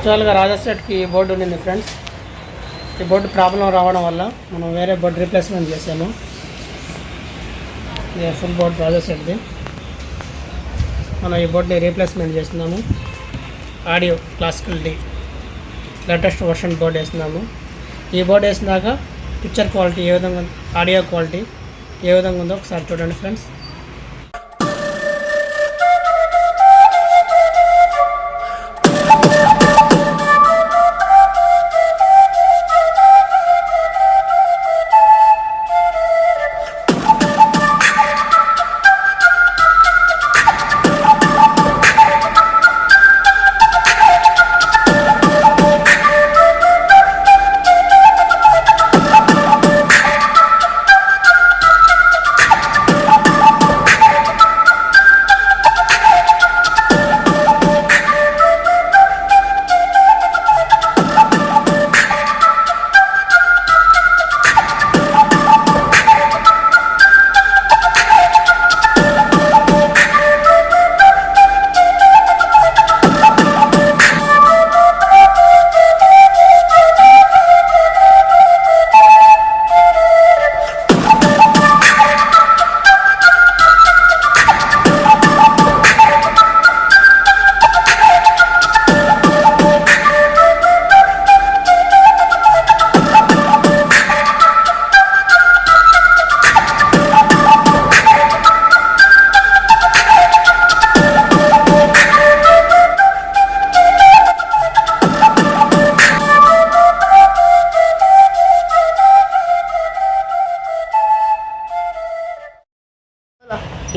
యాక్చువల్గా రాజాసెట్కి ఈ బోర్డు ఉండింది ఫ్రెండ్స్. ఈ బోర్డు ప్రాబ్లం రావడం వల్ల మనం వేరే బోర్డు రీప్లేస్మెంట్ చేశాను. ఇది ఫుల్ బోర్డు రాజాసెట్ది. మనం ఈ బోర్డుని రీప్లేస్మెంట్ చేస్తున్నాము. Audio classical the latest version board వేస్తున్నాము. ఈ బోర్డు వేసినాక పిక్చర్ క్వాలిటీ ఏ విధంగా, ఆడియో క్వాలిటీ ఏ విధంగా ఉందో ఒకసారి చూడండి ఫ్రెండ్స్.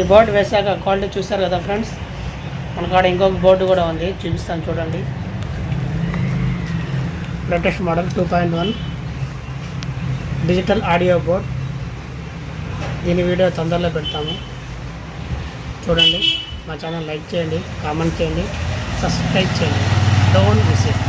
ఈ బోర్డు వేసాక క్వాలిటీ చూస్తారు కదా ఫ్రెండ్స్. మన కాడ ఇంకొక బోర్డు కూడా ఉంది, చూపిస్తాను చూడండి. Latest model 2.1 digital audio board. దీని వీడియో తొందరలో పెడతాము, చూడండి. మా ఛానల్ లైక్ చేయండి, కామెంట్ చేయండి, సబ్స్క్రైబ్ చేయండి. Don't miss it.